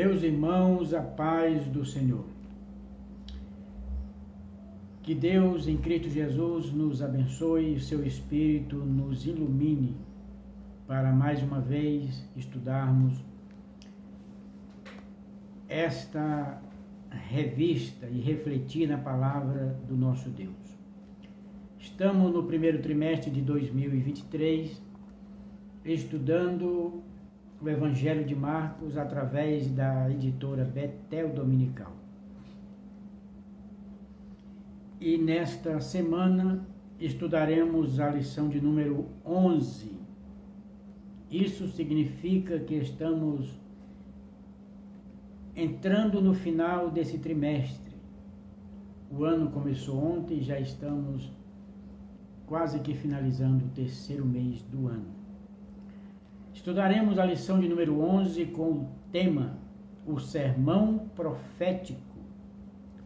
Meus irmãos, a paz do Senhor. Que Deus em Cristo Jesus nos abençoe e seu Espírito nos ilumine para mais uma vez estudarmos esta revista e refletir na palavra do nosso Deus. Estamos no primeiro trimestre de 2023, estudando o Evangelho de Marcos através da editora Betel Dominical. E nesta semana estudaremos a lição de número 11. Isso significa que estamos entrando no final desse trimestre. O ano começou ontem e já estamos quase que finalizando o terceiro mês do ano. Estudaremos a lição de número 11 com o tema O Sermão Profético.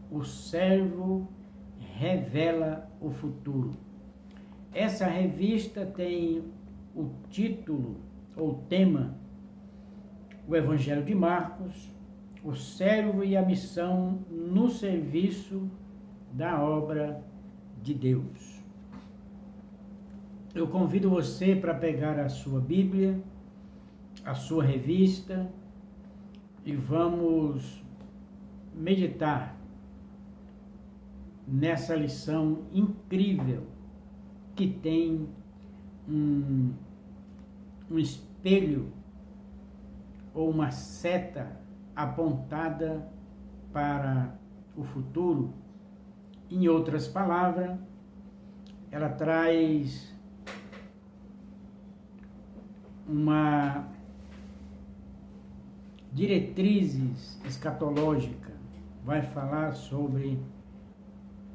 O servo revela o futuro. Essa revista tem o título ou tema O Evangelho de Marcos, o servo e a missão no serviço da obra de Deus. Eu convido você para pegar a sua Bíblia, a sua revista e vamos meditar nessa lição incrível que tem um espelho ou uma seta apontada para o futuro. Em outras palavras, ela traz uma diretrizes escatológica, vai falar sobre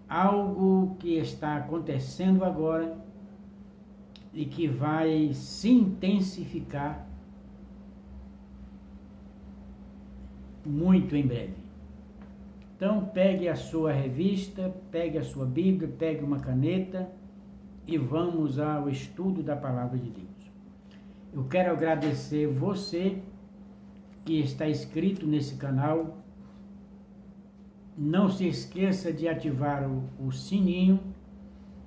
algo que está acontecendo agora e que vai se intensificar muito em breve. Então pegue a sua revista, pegue a sua Bíblia, pegue uma caneta e vamos ao estudo da Palavra de Deus. Eu quero agradecer você que está inscrito nesse canal. Não se esqueça de ativar o sininho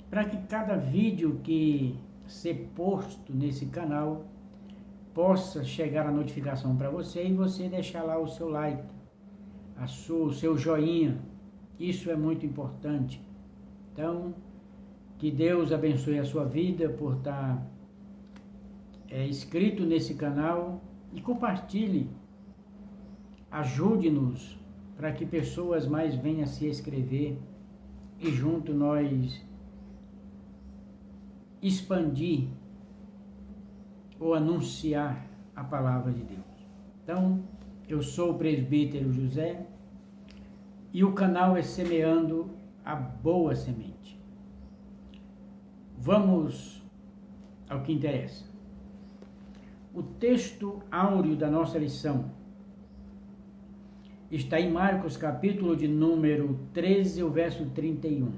para que cada vídeo que ser posto nesse canal possa chegar a notificação para você e você deixar lá o seu like, o seu joinha. Isso é muito importante. Então, que Deus abençoe a sua vida por estar inscrito nesse canal e compartilhe. Ajude-nos para que pessoas mais venham a se inscrever e junto nós expandir ou anunciar a palavra de Deus. Então, eu sou o presbítero José e o canal é Semeando a Boa Semente. Vamos ao que interessa. O texto áureo da nossa lição está em Marcos, capítulo de número 13, o verso 31.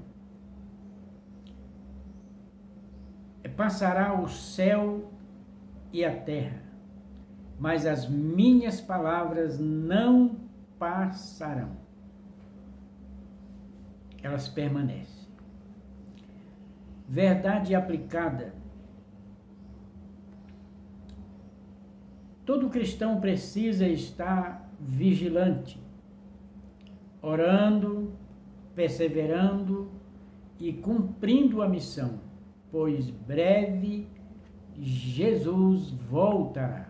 Passará o céu e a terra, mas as minhas palavras não passarão. Elas permanecem. Verdade aplicada. Todo cristão precisa estar vigilante, orando, perseverando e cumprindo a missão, pois breve Jesus voltará.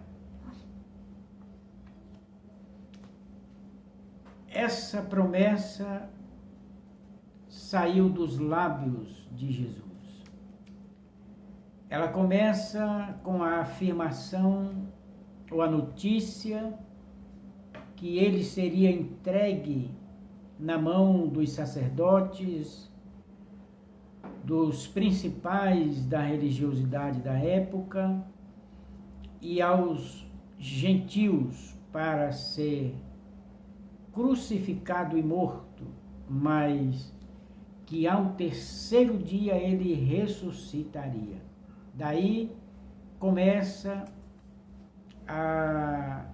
Essa promessa saiu dos lábios de Jesus. Ela começa com a afirmação ou a notícia que ele seria entregue na mão dos sacerdotes, dos principais da religiosidade da época e aos gentios para ser crucificado e morto, mas que ao terceiro dia ele ressuscitaria. Daí começa a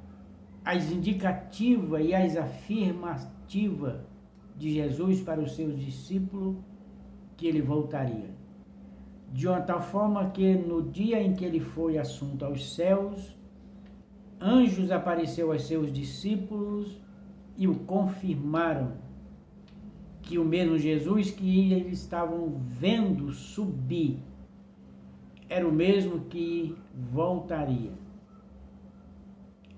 as indicativas e as afirmativas de Jesus para os seus discípulos que ele voltaria. De uma tal forma que no dia em que ele foi assunto aos céus, anjos apareceu aos seus discípulos e o confirmaram que o mesmo Jesus que eles estavam vendo subir era o mesmo que voltaria.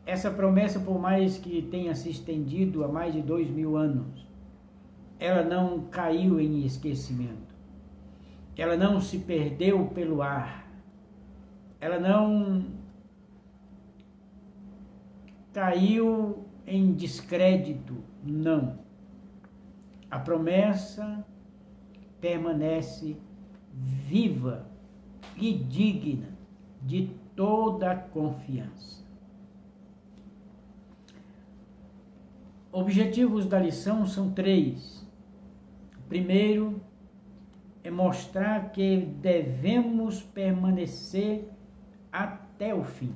Essa promessa, por mais que tenha se estendido há mais de 2000 anos, ela não caiu em esquecimento. Ela não se perdeu pelo ar. Ela não caiu em descrédito, não. A promessa permanece viva e digna de toda confiança. Objetivos da lição são 3. Primeiro, é mostrar que devemos permanecer até o fim.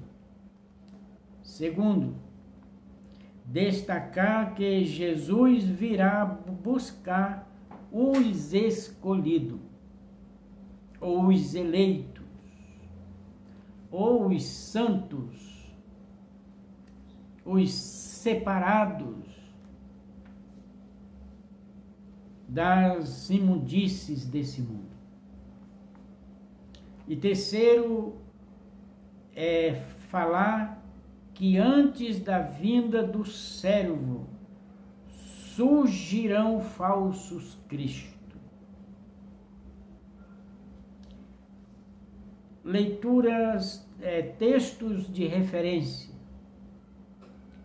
Segundo, destacar que Jesus virá buscar os escolhidos, ou os eleitos, ou os santos, os separados das imundícies desse mundo. E terceiro, é falar que antes da vinda do servo surgirão falsos cristos. Leituras, textos de referência,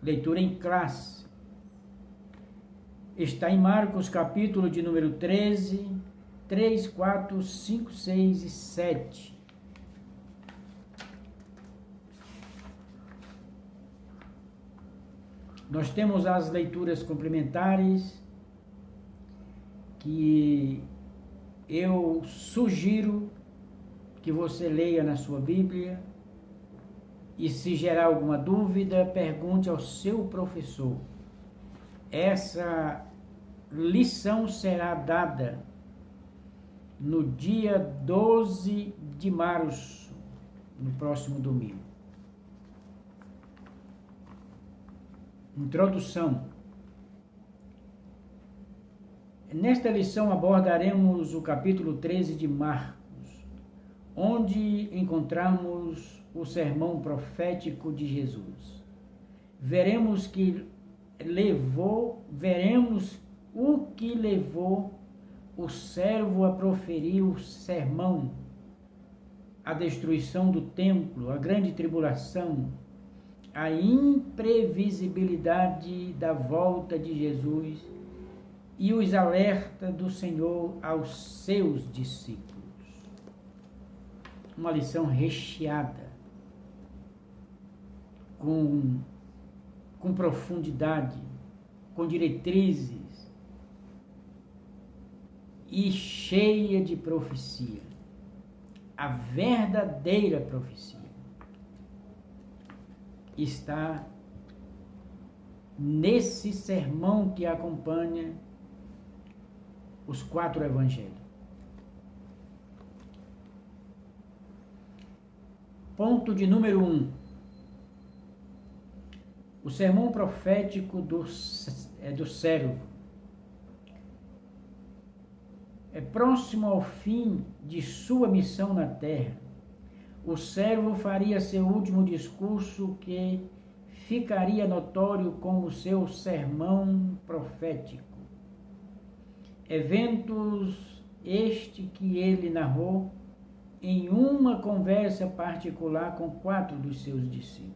leitura em classe. Está em Marcos, capítulo de número 13, 3, 4, 5, 6 e 7. Nós temos as leituras complementares que eu sugiro que você leia na sua Bíblia e, se gerar alguma dúvida, pergunte ao seu professor. Essa lição será dada no dia 12 de março, no próximo domingo. Introdução. Nesta lição abordaremos o capítulo 13 de Marcos, onde encontramos o sermão profético de Jesus. Veremos o que levou o servo a proferir o sermão, a destruição do templo, a grande tribulação, a imprevisibilidade da volta de Jesus e os alertas do Senhor aos seus discípulos. Uma lição recheada, com profundidade, com diretrizes e cheia de profecia. A verdadeira profecia está nesse sermão que acompanha os 4 evangelhos. Ponto de número 1. O sermão profético do servo. É próximo ao fim de sua missão na terra. O servo faria seu último discurso, que ficaria notório como seu sermão profético. Eventos este que ele narrou em uma conversa particular com 4 dos seus discípulos.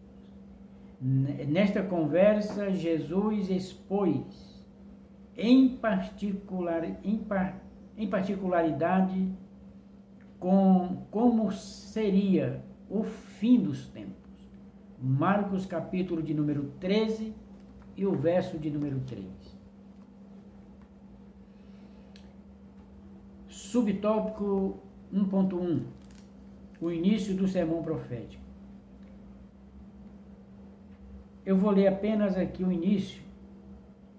Nesta conversa, Jesus expôs em particularidade como seria o fim dos tempos. Marcos, capítulo de número 13 e o verso de número 3. Subtópico 1.1. O início do sermão profético. eu vou ler apenas aqui o início,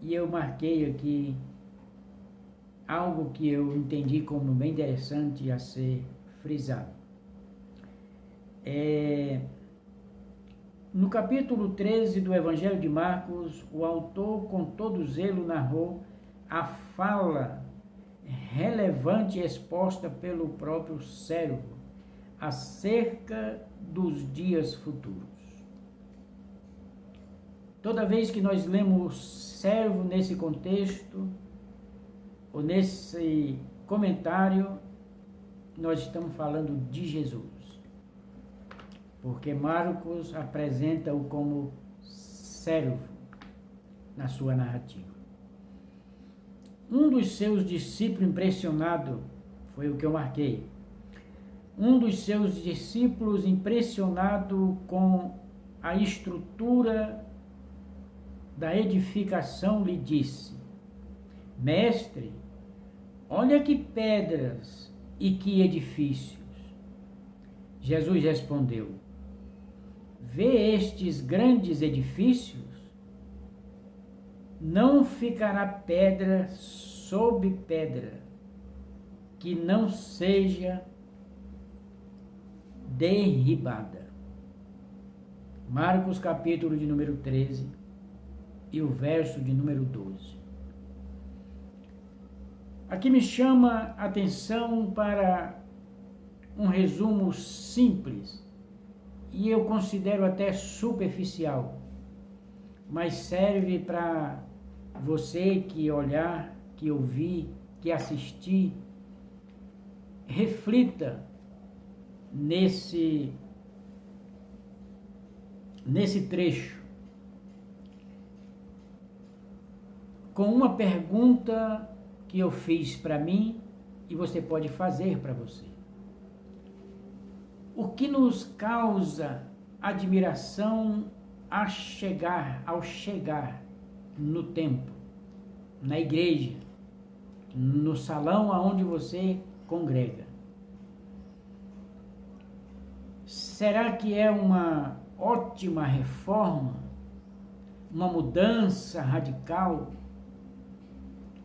e eu marquei aqui algo que eu entendi como bem interessante a ser frisado. No capítulo 13 do Evangelho de Marcos, o autor com todo zelo narrou a fala relevante exposta pelo próprio servo acerca dos dias futuros. Toda vez que nós lemos servo nesse contexto, ou nesse comentário, nós estamos falando de Jesus. Porque Marcos apresenta-o como servo na sua narrativa. Um dos seus discípulos impressionado, foi o que eu marquei, um dos seus discípulos impressionado com a estrutura da edificação lhe disse: Mestre, olha que pedras e que edifícios. Jesus respondeu: Vê estes grandes edifícios? Não ficará pedra sobre pedra que não seja derribada. Marcos capítulo de número 13 e o verso de número 12. Aqui me chama a atenção para um resumo simples, e eu considero até superficial, mas serve para você que olhar, que ouvir, que assistir, reflita nesse trecho, com uma pergunta que eu fiz para mim e você pode fazer para você. O que nos causa admiração ao chegar no templo, na igreja, no salão aonde você congrega? Será que é uma ótima reforma, uma mudança radical,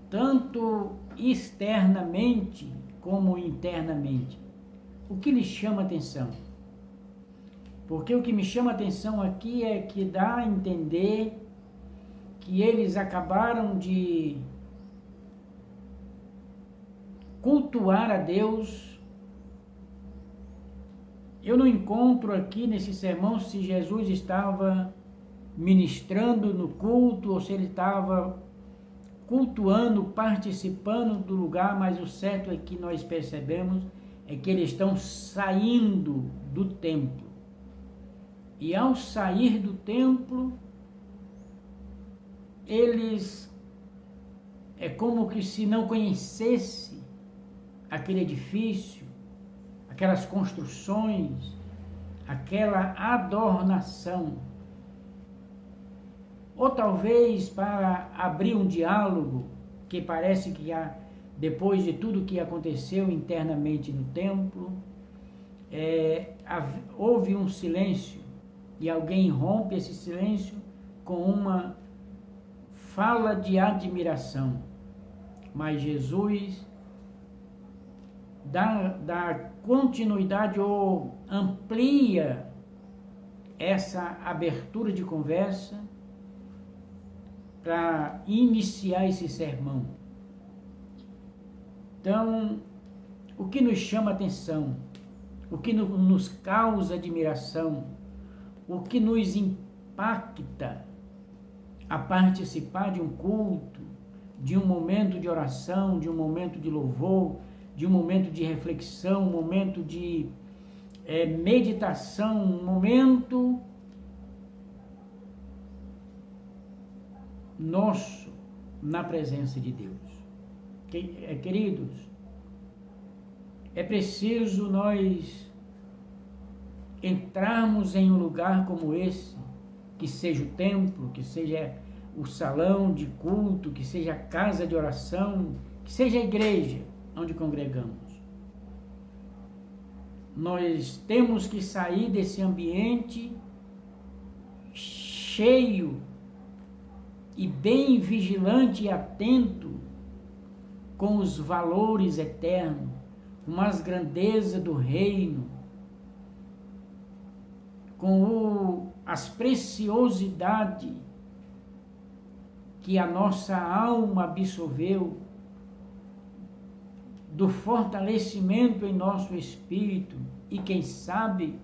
tanto externamente como internamente? O que lhe chama atenção? Porque o que me chama atenção aqui é que dá a entender que eles acabaram de cultuar a Deus. Eu não encontro aqui nesse sermão se Jesus estava ministrando no culto ou se ele estava cultuando, participando do lugar, mas o certo é que nós percebemos é que eles estão saindo do templo. E ao sair do templo, eles é como que se não conhecesse aquele edifício, aquelas construções, aquela adornação. Ou talvez para abrir um diálogo, que parece que depois de tudo que aconteceu internamente no templo, houve um silêncio e alguém rompe esse silêncio com uma fala de admiração. Mas Jesus dá continuidade ou amplia essa abertura de conversa para iniciar esse sermão. Então, o que nos chama atenção, o que nos causa admiração, o que nos impacta a participar de um culto, de um momento de oração, de um momento de louvor, de um momento de reflexão, um momento de meditação, um momento nosso na presença de Deus. Queridos, é preciso nós entrarmos em um lugar como esse, que seja o templo, que seja o salão de culto, que seja a casa de oração, que seja a igreja onde congregamos. Nós temos que sair desse ambiente cheio e bem vigilante e atento com os valores eternos, com as grandezas do reino, com as preciosidades que a nossa alma absorveu, do fortalecimento em nosso espírito e, quem sabe,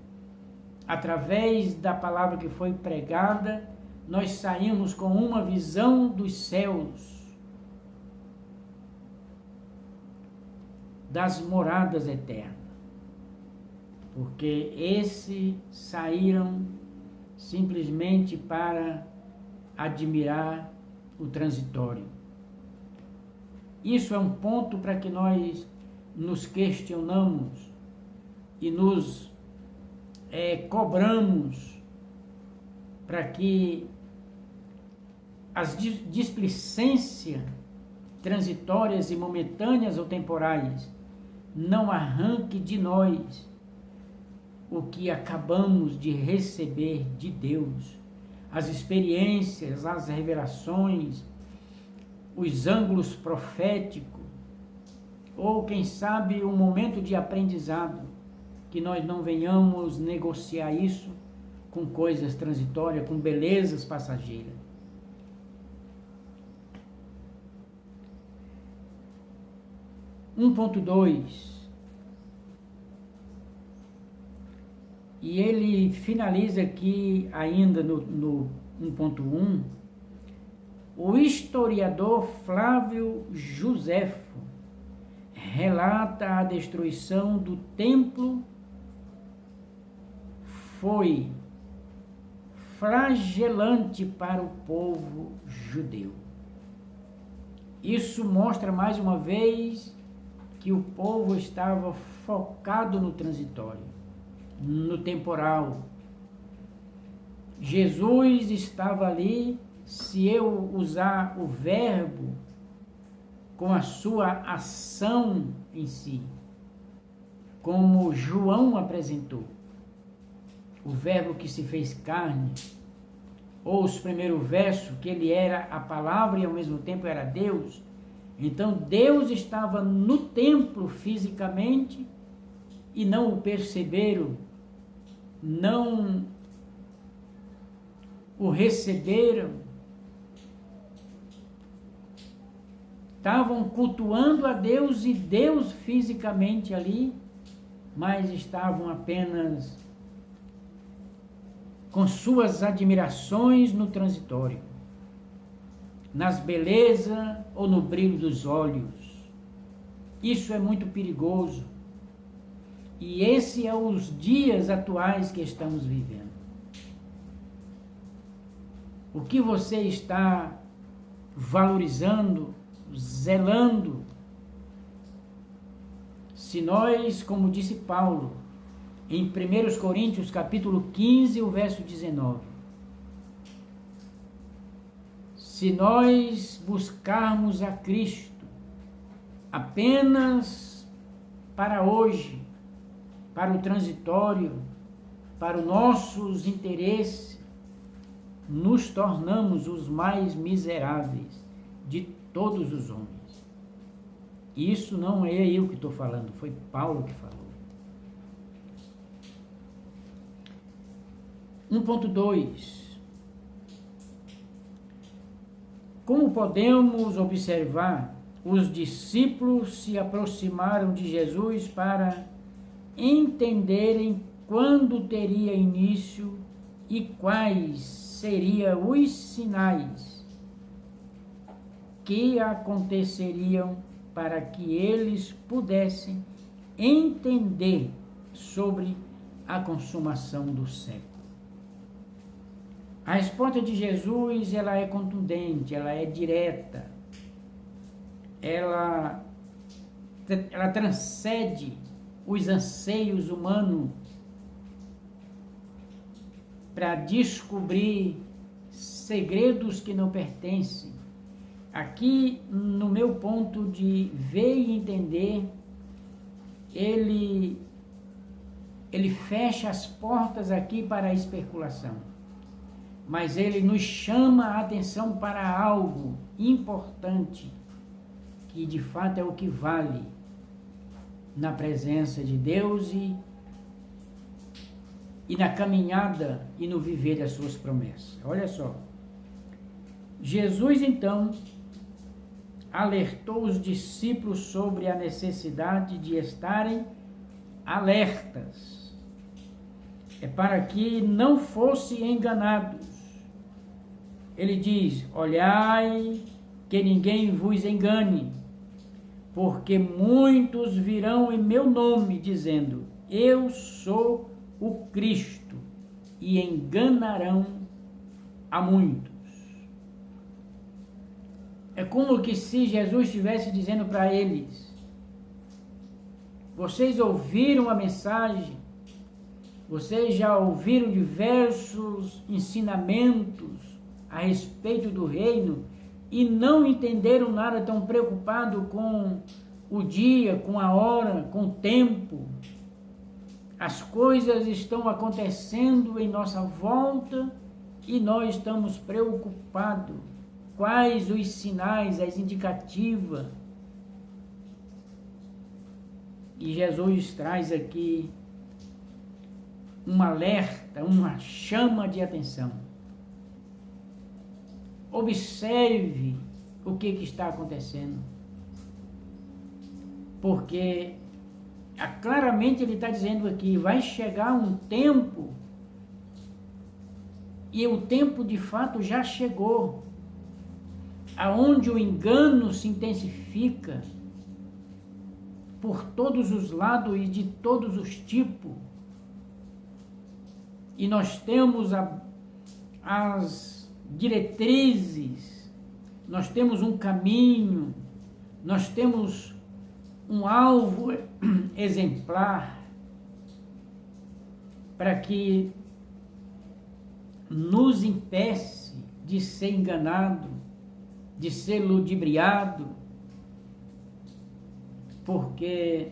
através da palavra que foi pregada, nós saímos com uma visão dos céus, das moradas eternas, porque esses saíram simplesmente para admirar o transitório. Isso é um ponto para que nós nos questionamos e nos cobramos para que as displicências transitórias e momentâneas ou temporais não arranque de nós o que acabamos de receber de Deus, as experiências, as revelações, os ângulos proféticos, ou quem sabe um momento de aprendizado, que nós não venhamos negociar isso com coisas transitórias, com belezas passageiras. (1.2) E ele finaliza aqui ainda no 1.1, o historiador Flávio Joséfo relata a destruição do templo foi flagelante para o povo judeu. Isso mostra mais uma vez que o povo estava focado no transitório, no temporal. Jesus estava ali, se eu usar o verbo com a sua ação em si, como João apresentou, o verbo que se fez carne, ou os primeiros versos, que ele era a palavra e ao mesmo tempo era Deus. Então Deus estava no templo fisicamente e não o perceberam, não o receberam, estavam cultuando a Deus e Deus fisicamente ali, mas estavam apenas com suas admirações no transitório, nas belezas ou no brilho dos olhos. Isso é muito perigoso. E esse é os dias atuais que estamos vivendo. O que você está valorizando, zelando? Se nós, como disse Paulo, em 1 Coríntios capítulo 15, o verso 19, se nós buscarmos a Cristo apenas para hoje, para o transitório, para os nossos interesses, nos tornamos os mais miseráveis de todos os homens. Isso não é eu que estou falando, foi Paulo que falou. 1.2. Como podemos observar, os discípulos se aproximaram de Jesus para entenderem quando teria início e quais seriam os sinais que aconteceriam para que eles pudessem entender sobre a consumação do século. A resposta de Jesus, ela é contundente, ela é direta, ela transcende os anseios humanos para descobrir segredos que não pertencem. Aqui, no meu ponto de ver e entender, ele fecha as portas aqui para a especulação. mas ele nos chama a atenção para algo importante, que de fato é o que vale na presença de Deus e na caminhada e no viver das suas promessas. Olha só, Jesus então alertou os discípulos sobre a necessidade de estarem alertas, para que não fossem enganados. Ele diz: olhai que ninguém vos engane, porque muitos virão em meu nome, dizendo, eu sou o Cristo, e enganarão a muitos. É como que se Jesus estivesse dizendo para eles: vocês ouviram a mensagem, vocês já ouviram diversos ensinamentos a respeito do reino e não entenderam nada, tão preocupado com o dia, com a hora, com o tempo. As coisas estão acontecendo em nossa volta e nós estamos preocupados. Quais os sinais, as indicativas? E Jesus traz aqui um alerta, uma chama de atenção. Observe o que está acontecendo. Porque claramente ele está dizendo aqui, vai chegar um tempo, e o tempo de fato já chegou, aonde o engano se intensifica por todos os lados e de todos os tipos. E nós temos as diretrizes, nós temos um caminho, nós temos um alvo exemplar para que nos impeça de ser enganado, de ser ludibriado, porque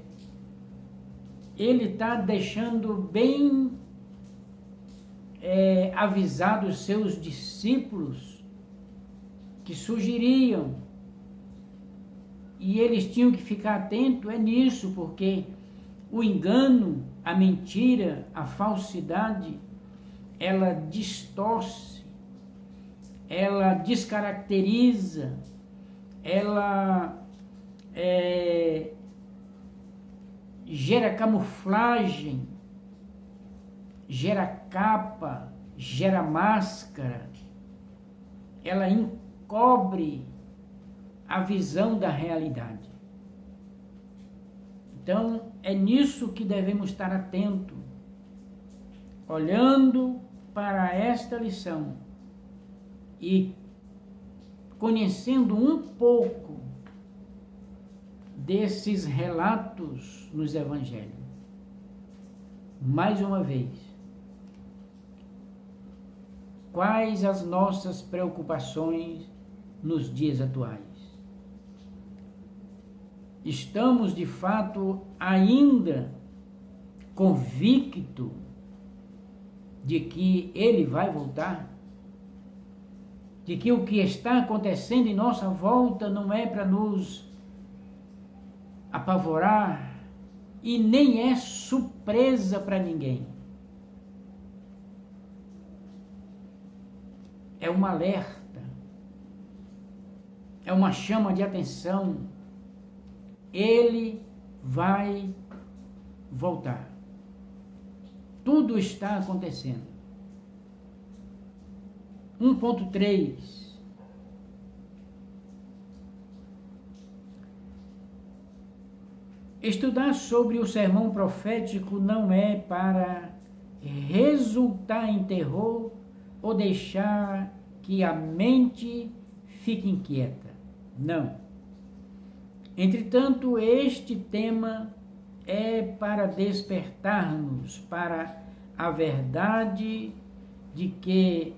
ele está deixando bem avisado os seus discípulos que surgiriam, e eles tinham que ficar atentos nisso, porque o engano, a mentira, a falsidade, ela distorce, ela descaracteriza, ela gera camuflagem, gera capa, gera máscara, ela encobre a visão da realidade. Então, é nisso que devemos estar atentos, olhando para esta lição e conhecendo um pouco desses relatos nos evangelhos. Mais uma vez, quais as nossas preocupações nos dias atuais? Estamos, de fato, ainda convictos de que ele vai voltar? De que o que está acontecendo em nossa volta não é para nos apavorar e nem é surpresa para ninguém? É um alerta, é uma chama de atenção. Ele vai voltar. Tudo está acontecendo. 1.3. Estudar sobre o sermão profético não é para resultar em terror ou deixar que a mente fique inquieta. Não. Entretanto, este tema é para despertar-nos para a verdade de que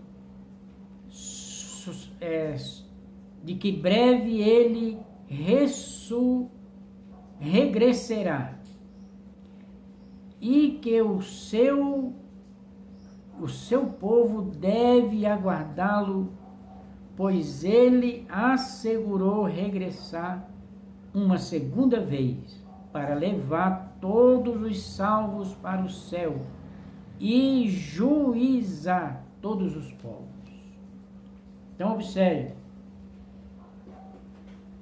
breve ele regressará e que o seu o seu povo deve aguardá-lo, pois ele assegurou regressar uma segunda vez para levar todos os salvos para o céu e juizar todos os povos. Então observe,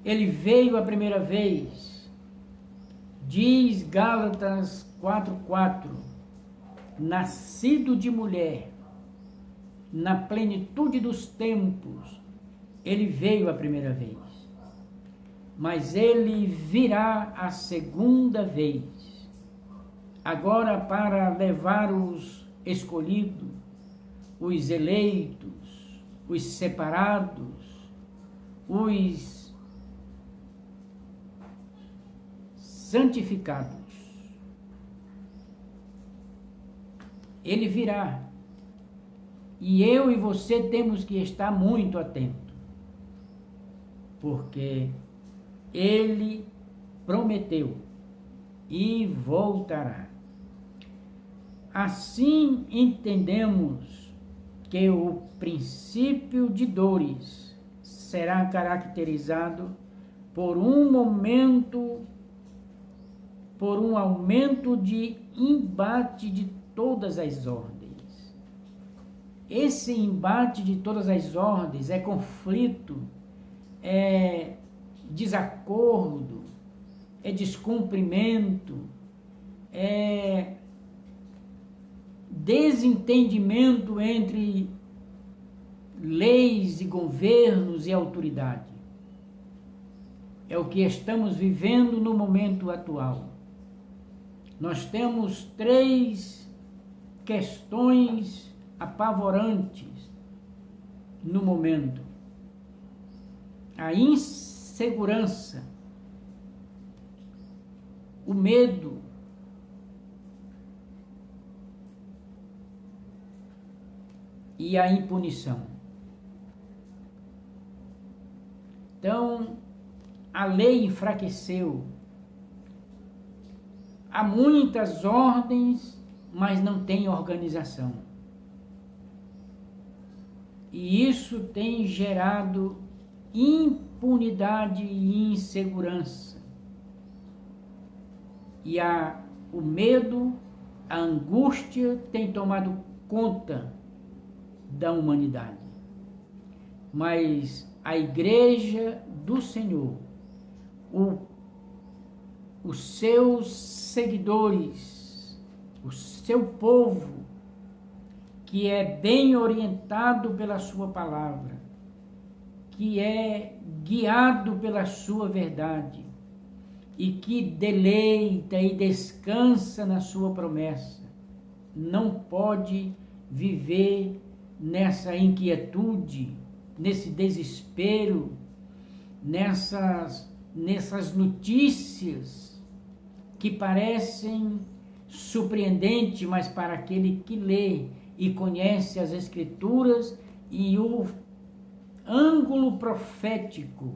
ele veio a primeira vez, diz Gálatas 4:4, nascido de mulher, na plenitude dos tempos, ele veio a primeira vez, mas ele virá a segunda vez, agora para levar os escolhidos, os eleitos, os separados, os santificados. Ele virá. E eu e você temos que estar muito atentos, porque ele prometeu e voltará. Assim entendemos que o princípio de dores será caracterizado por um aumento de embate de todas as ordens. Esse embate de todas as ordens é conflito, é desacordo, é descumprimento, é desentendimento entre leis e governos e autoridade. É o que estamos vivendo no momento atual. Nós temos 3 questões apavorantes no momento: a insegurança, o medo, e a impunição. Então, a lei enfraqueceu. Há muitas ordens, mas não tem organização. E isso tem gerado impunidade e insegurança. E o medo, a angústia tem tomado conta da humanidade. Mas a igreja do Senhor, os seus seguidores, o seu povo, que é bem orientado pela sua palavra, que é guiado pela sua verdade e que deleita e descansa na sua promessa, não pode viver nessa inquietude, nesse desespero, nessas notícias que parecem surpreendentes, mas para aquele que lê e conhece as Escrituras e o ângulo profético,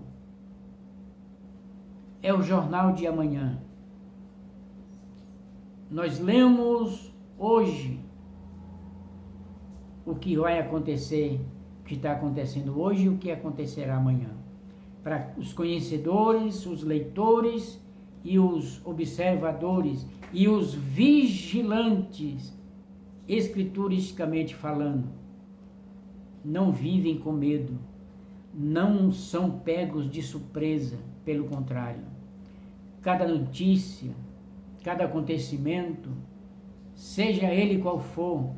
é o jornal de amanhã. Nós lemos hoje o que vai acontecer, o que está acontecendo hoje e o que acontecerá amanhã. Para os conhecedores, os leitores e os observadores e os vigilantes, escrituristicamente falando, não vivem com medo, não são pegos de surpresa, pelo contrário. Cada notícia, cada acontecimento, seja ele qual for,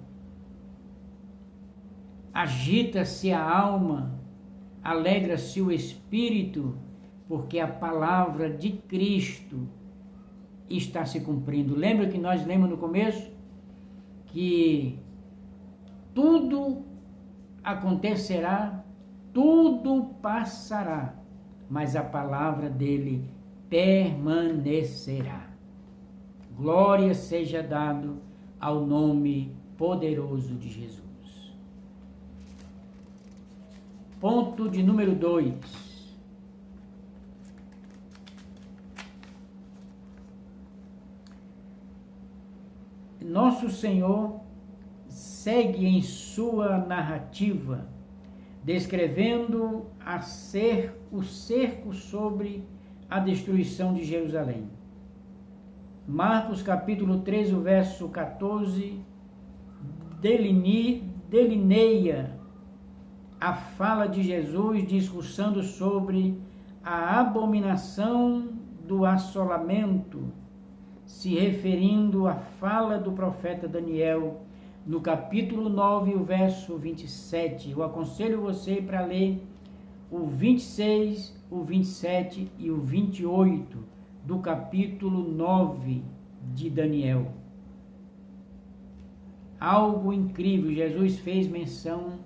agita-se a alma, alegra-se o espírito, porque a palavra de Cristo está se cumprindo. Lembra que nós lemos no começo? Que tudo acontecerá, tudo passará, mas a palavra dele permanecerá. Glória seja dado ao nome poderoso de Jesus. Ponto de número 2. Nosso Senhor segue em sua narrativa, descrevendo o cerco sobre a destruição de Jerusalém. Marcos capítulo 3, o verso 14, delineia a fala de Jesus discursando sobre a abominação do assolamento, se referindo à fala do profeta Daniel, no capítulo 9, o verso 27. Eu aconselho você para ler o 26, o 27 e o 28 do capítulo 9 de Daniel. Algo incrível, Jesus fez menção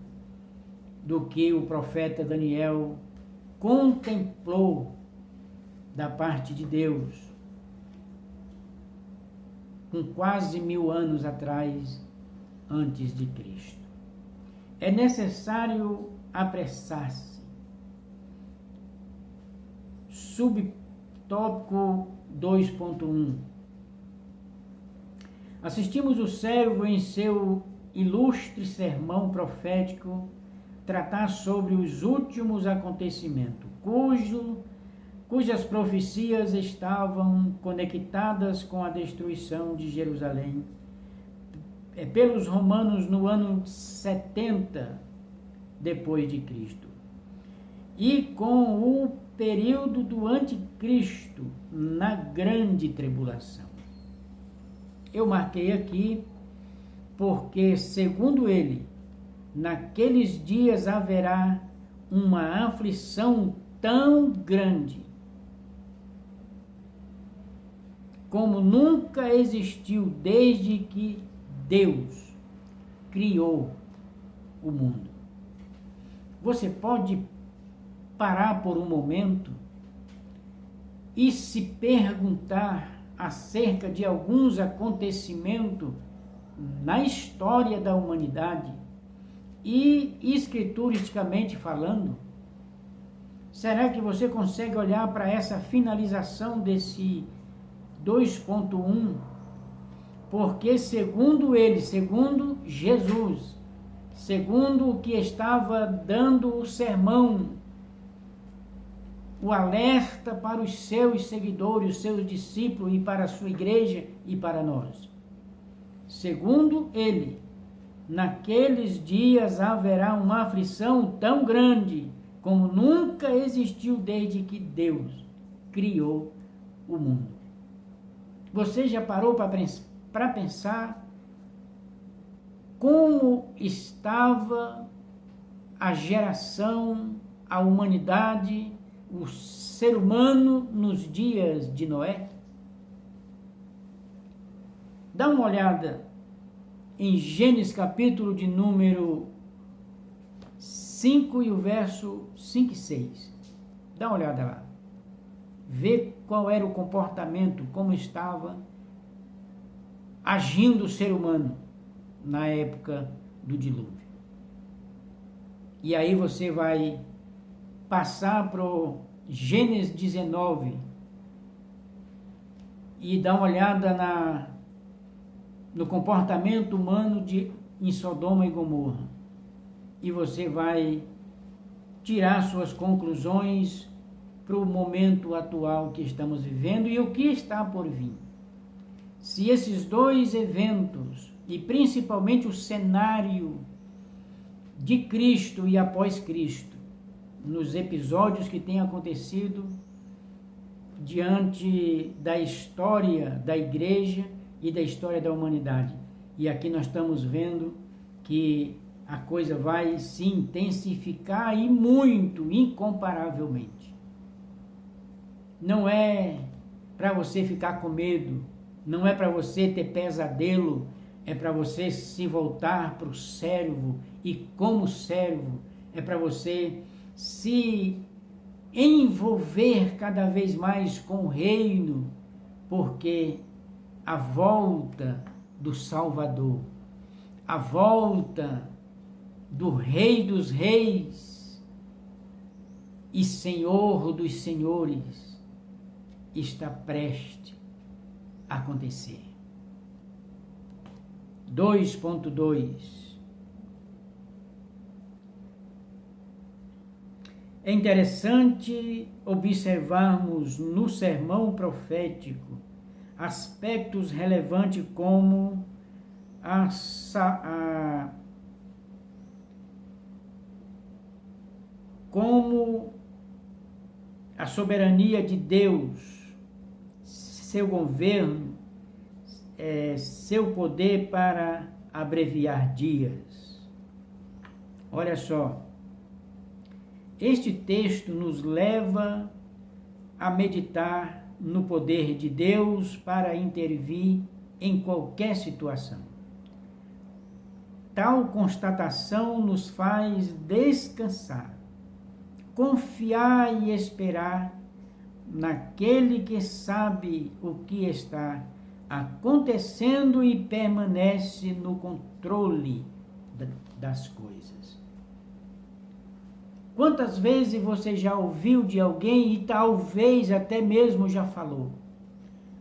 do que o profeta Daniel contemplou da parte de Deus, com quase 1000 anos atrás, antes de Cristo. É necessário apressar-se. Subtópico 2.1. Assistimos o servo em seu ilustre sermão profético tratar sobre os últimos acontecimentos, cujas profecias estavam conectadas com a destruição de Jerusalém pelos romanos no ano 70 depois de Cristo, e com o período do anticristo na grande tribulação. Eu marquei aqui porque, segundo ele, naqueles dias haverá uma aflição tão grande como nunca existiu desde que Deus criou o mundo. Você pode parar por um momento e se perguntar acerca de alguns acontecimentos na história da humanidade e escrituristicamente falando? Será que você consegue olhar para essa finalização desse 2.1? Porque segundo ele, segundo Jesus, segundo o que estava dando o sermão, o alerta para os seus seguidores, os seus discípulos e para a sua igreja e para nós. Segundo ele, naqueles dias haverá uma aflição tão grande como nunca existiu desde que Deus criou o mundo. Você já parou para pensar como estava a geração, a humanidade, o ser humano nos dias de Noé? Dá uma olhada em Gênesis capítulo de número 5 e o verso 5 e 6. Dá uma olhada lá. Vê qual era o comportamento, como estava agindo o ser humano na época do dilúvio. E aí você vai passar para o Gênesis 19 e dar uma olhada no comportamento humano em Sodoma e Gomorra. E você vai tirar suas conclusões para o momento atual que estamos vivendo e o que está por vir. Se esses dois eventos, e principalmente o cenário de Cristo e após Cristo, nos episódios que têm acontecido diante da história da igreja e da história da humanidade. E aqui nós estamos vendo que a coisa vai se intensificar e muito, incomparavelmente. Não é para você ficar com medo, não é para você ter pesadelo, é para você se voltar para o servo e como servo, é para você se envolver cada vez mais com o reino, porque a volta do Salvador, a volta do Rei dos Reis e Senhor dos Senhores está prestes a acontecer. 2.2. É interessante observarmos no sermão profético aspectos relevantes como como a soberania de Deus, seu governo, seu poder para abreviar dias. Olha só, este texto nos leva a meditar no poder de Deus para intervir em qualquer situação. Tal constatação nos faz descansar, confiar e esperar naquele que sabe o que está acontecendo e permanece no controle das coisas. Quantas vezes você já ouviu de alguém e talvez até mesmo já falou: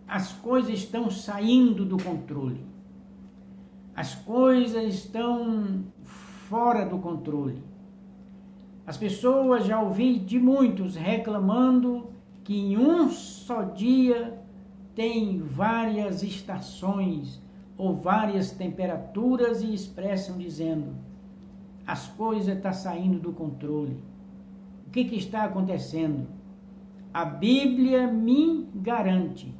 as coisas estão saindo do controle, as coisas estão fora do controle. As pessoas, já ouvi de muitos reclamando que em um só dia tem várias estações ou várias temperaturas e expressam dizendo: as coisas estão saindo do controle. O que está acontecendo? A Bíblia me garante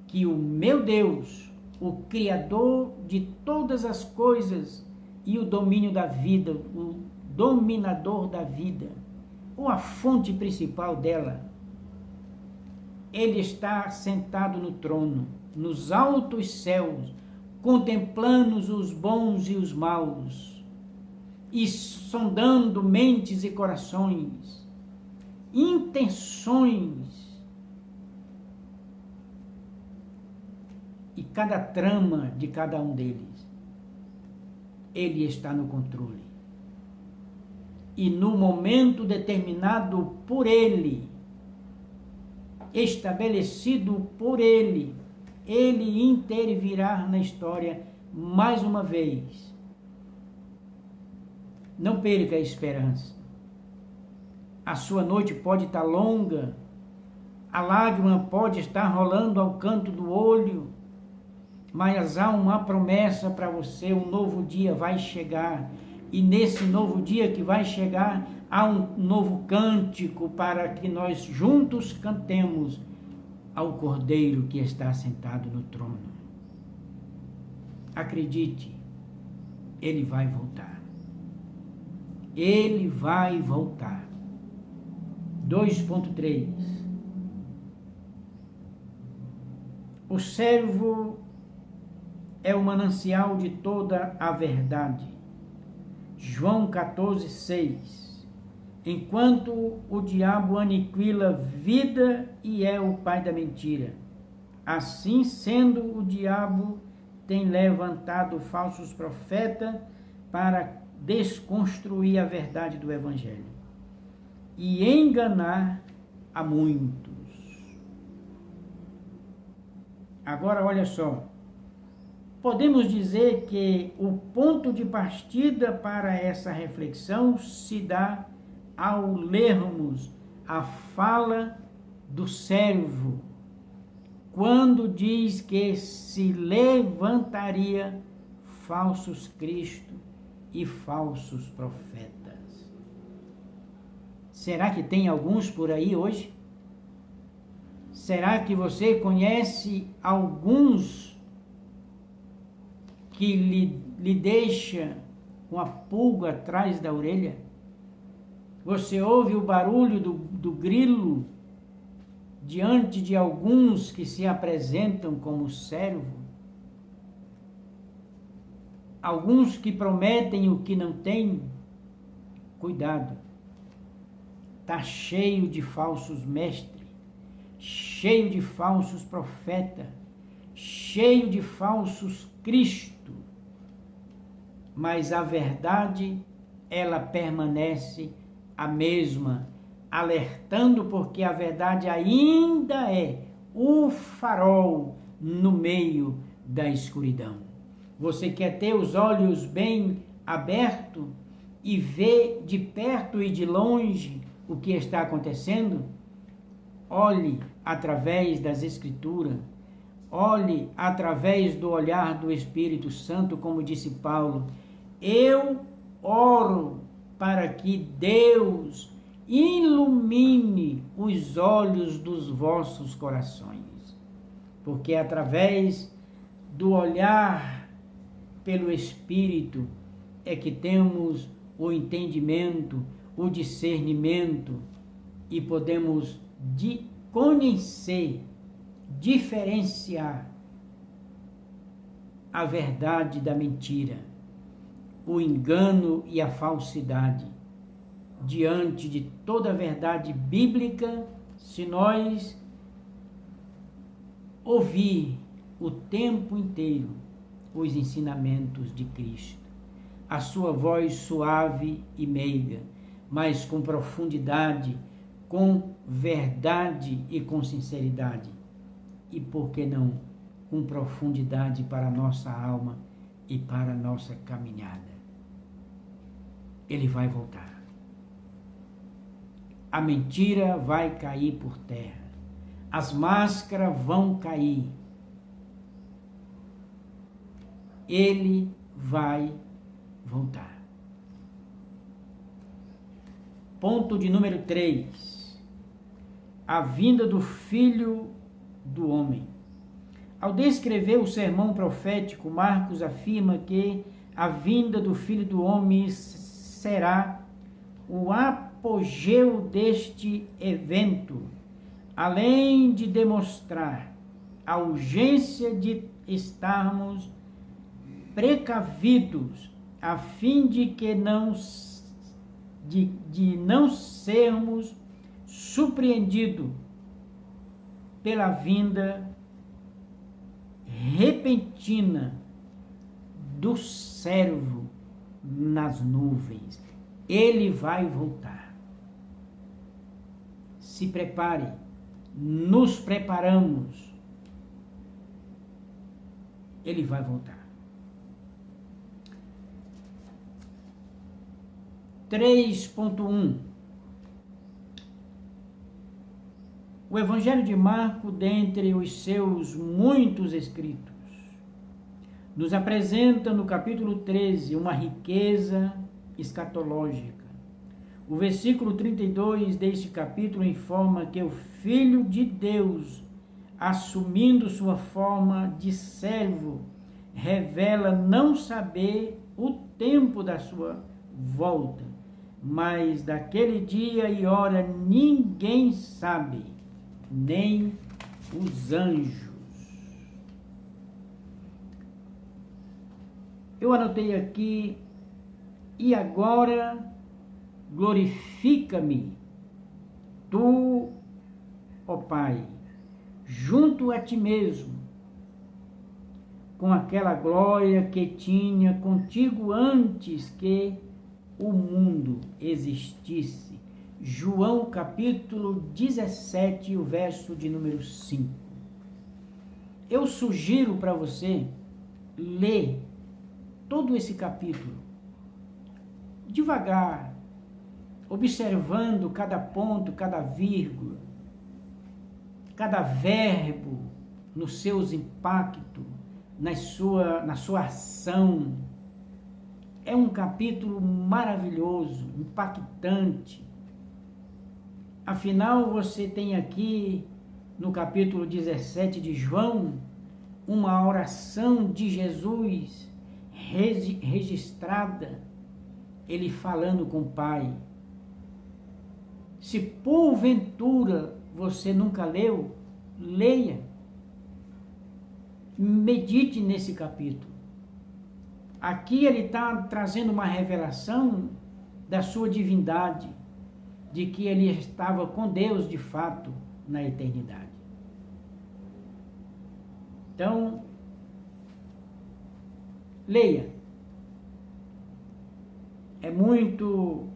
que o meu Deus, o Criador de todas as coisas e o domínio da vida, o dominador da vida, ou a fonte principal dela, Ele está sentado no trono, nos altos céus, contemplando os bons e os maus, e sondando mentes e corações, intenções, e cada trama de cada um deles. Ele está no controle. E no momento determinado por Ele, estabelecido por Ele, Ele intervirá na história mais uma vez. Não perca a esperança. A sua noite pode estar longa, a lágrima pode estar rolando ao canto do olho, mas há uma promessa para você: um novo dia vai chegar. E nesse novo dia que vai chegar, há um novo cântico para que nós juntos cantemos ao Cordeiro que está sentado no trono. Acredite, Ele vai voltar. Ele vai voltar. 2.3. O servo é o manancial de toda a verdade. João 14:6. Enquanto o diabo aniquila vida e é o pai da mentira, assim sendo, o diabo tem levantado falsos profetas para desconstruir a verdade do Evangelho e enganar a muitos. Agora olha só, podemos dizer que o ponto de partida para essa reflexão se dá ao lermos a fala do servo, quando diz que se levantaria falsos cristos e falsos profetas. Será que tem alguns por aí hoje? Será que você conhece alguns que lhe deixa com a pulga atrás da orelha? Você ouve o barulho do grilo diante de alguns que se apresentam como servo? Alguns que prometem o que não têm? Cuidado, está cheio de falsos mestres, cheio de falsos profetas, cheio de falsos Cristo, mas a verdade, ela permanece a mesma, alertando, porque a verdade ainda é o farol no meio da escuridão. Você quer ter os olhos bem abertos e ver de perto e de longe o que está acontecendo, olhe através das Escrituras, olhe através do olhar do Espírito Santo, como disse Paulo. Eu oro para que Deus ilumine os olhos dos vossos corações, porque através do olhar pelo Espírito é que temos o entendimento, o discernimento e podemos conhecer, diferenciar a verdade da mentira, o engano e a falsidade. Diante de toda a verdade bíblica, se nós ouvir o tempo inteiro os ensinamentos de Cristo, a sua voz suave e meiga, mas com profundidade, com verdade e com sinceridade. E por que não, com profundidade para a nossa alma e para a nossa caminhada. Ele vai voltar. A mentira vai cair por terra. As máscaras vão cair. Ele vai voltar. Ponto de número 3. A vinda do Filho do Homem. Ao descrever o sermão profético, Marcos afirma que a vinda do Filho do Homem será o apogeu deste evento, além de demonstrar a urgência de estarmos precavidos, a fim de que não sermos surpreendidos pela vinda repentina do servo nas nuvens. Ele vai voltar. Se prepare, nos preparamos. Ele vai voltar. 3.1. O Evangelho de Marcos, dentre os seus muitos escritos, nos apresenta no capítulo 13 uma riqueza escatológica. O versículo 32 deste capítulo informa que o Filho de Deus, assumindo sua forma de servo, revela não saber o tempo da sua volta, mas daquele dia e hora ninguém sabe, nem os anjos. Eu anotei aqui: e agora glorifica-me, tu, ó Pai, junto a ti mesmo, com aquela glória que tinha contigo antes que o mundo existisse. João capítulo 17, o verso de número 5. Eu sugiro para você ler todo esse capítulo devagar, observando cada ponto, cada vírgula, cada verbo nos seus impactos, na sua ação. É um capítulo maravilhoso, impactante. Afinal, você tem aqui no capítulo 17 de João uma oração de Jesus registrada, ele falando com o Pai. Se porventura você nunca leu, leia. Medite nesse capítulo. Aqui ele está trazendo uma revelação da sua divindade, de que ele estava com Deus de fato na eternidade. Então, leia. É muito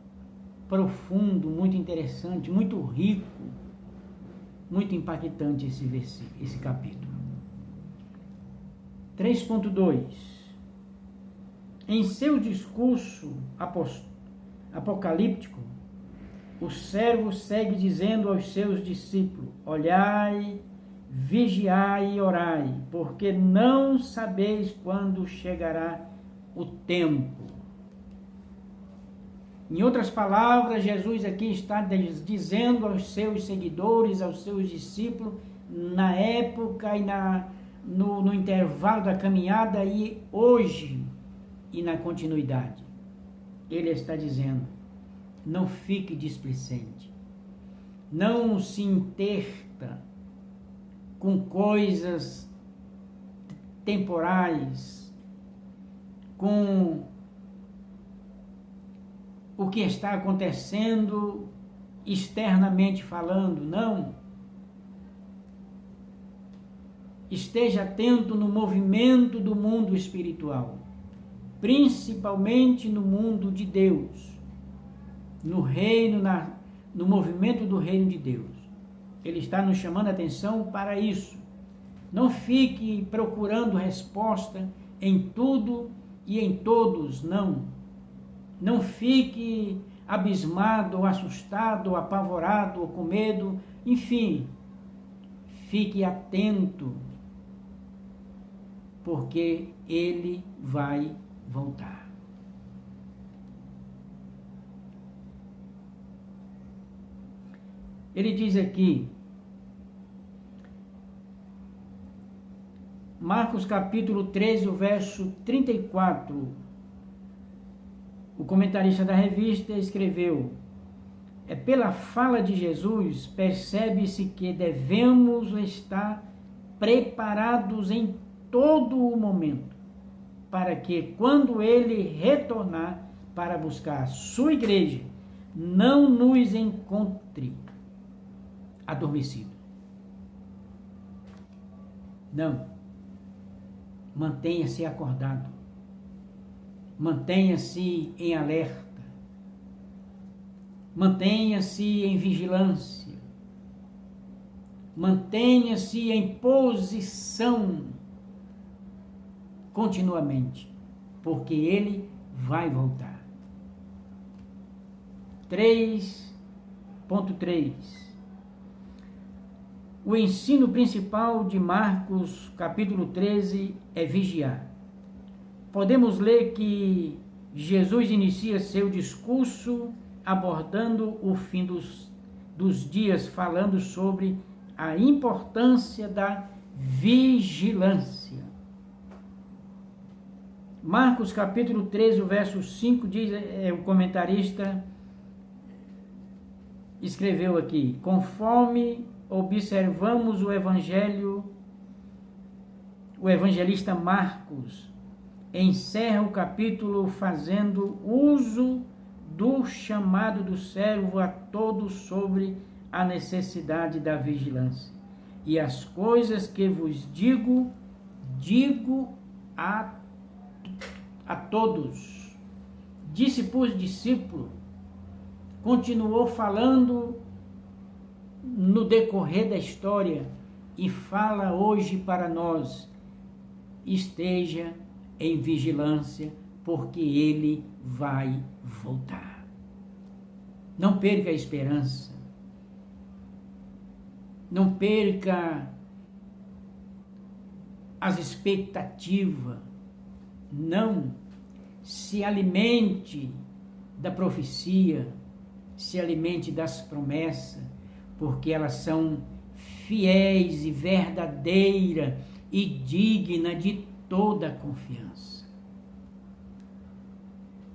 profundo, muito interessante, muito rico, muito impactante esse capítulo. 3.2. Em seu discurso apocalíptico, o servo segue dizendo aos seus discípulos: olhai, vigiai e orai, porque não sabeis quando chegará o tempo. Em outras palavras, Jesus aqui está dizendo aos seus seguidores, aos seus discípulos, na época e no intervalo da caminhada e hoje e na continuidade. Ele está dizendo: não fique displicente, não se interta com coisas temporais, com o que está acontecendo externamente falando, não. Esteja atento no movimento do mundo espiritual, principalmente no mundo de Deus, no reino, no movimento do reino de Deus. Ele está nos chamando a atenção para isso. Não fique procurando resposta em tudo e em todos, não. Não fique abismado, ou assustado, ou apavorado, ou com medo, enfim. Fique atento, porque ele vai voltar. Ele diz aqui, Marcos capítulo 13, o verso 34, o comentarista da revista escreveu: pela fala de Jesus, percebe-se que devemos estar preparados em todo o momento, para que quando ele retornar para buscar a sua igreja, não nos encontre adormecido. Não. Mantenha-se acordado. Mantenha-se em alerta. Mantenha-se em vigilância. Mantenha-se em posição continuamente, porque ele vai voltar. 3.3 O ensino principal de Marcos, capítulo 13, é vigiar. Podemos ler que Jesus inicia seu discurso abordando o fim dos dias, falando sobre a importância da vigilância. Marcos capítulo 13, o verso 5, diz, o comentarista escreveu aqui: conforme observamos o evangelista Marcos encerra o capítulo fazendo uso do chamado do servo a todos sobre a necessidade da vigilância. E as coisas que vos digo a todos. Disse para os discípulos, continuou falando no decorrer da história e fala hoje para nós: esteja em vigilância, porque ele vai voltar. Não perca a esperança. Não perca as expectativas. Não se alimente da profecia, se alimente das promessas, porque elas são fiéis e verdadeiras e dignas de toda a confiança.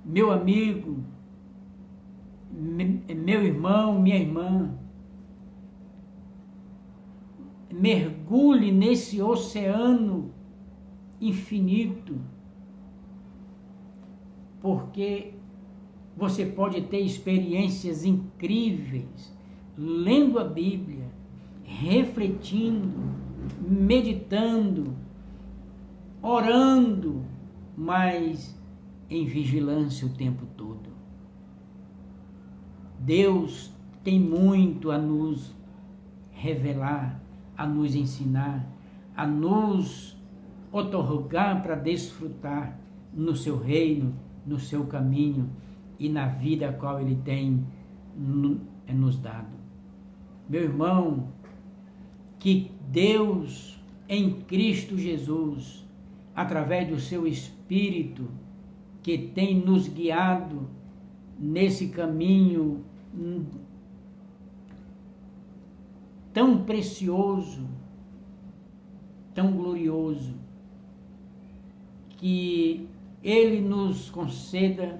Meu amigo, meu irmão, minha irmã, mergulhe nesse oceano infinito, porque você pode ter experiências incríveis lendo a Bíblia, refletindo, meditando, orando, mas em vigilância o tempo todo. Deus tem muito a nos revelar, a nos ensinar, a nos otorgar para desfrutar no seu reino, no seu caminho e na vida a qual Ele tem é nos dado. Meu irmão, que Deus em Cristo Jesus, através do seu Espírito, que tem nos guiado nesse caminho tão precioso, tão glorioso, que Ele nos conceda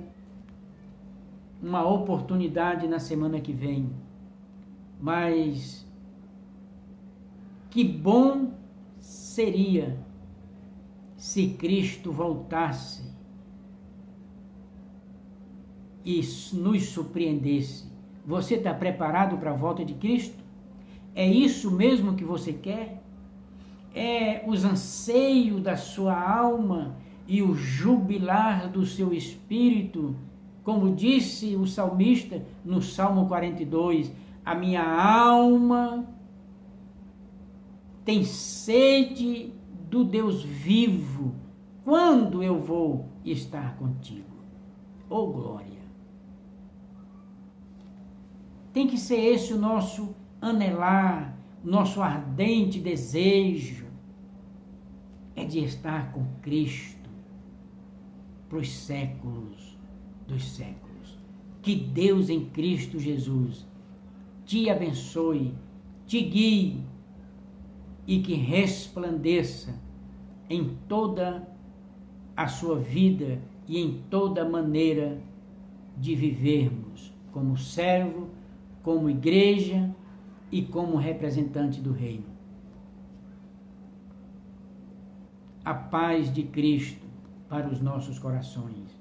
uma oportunidade na semana que vem. Mas que bom seria se Cristo voltasse e nos surpreendesse. Você está preparado para a volta de Cristo? É isso mesmo que você quer? É os anseios da sua alma e o jubilar do seu espírito? Como disse o salmista no Salmo 42, a minha alma tem sede do Deus vivo. Quando eu vou estar contigo? Oh, glória! Tem que ser esse o nosso anelar, nosso ardente desejo, é de estar com Cristo para os séculos dos séculos. Que Deus em Cristo Jesus te abençoe, te guie e que resplandeça em toda a sua vida e em toda maneira de vivermos como servo, como igreja e como representante do reino. A paz de Cristo para os nossos corações.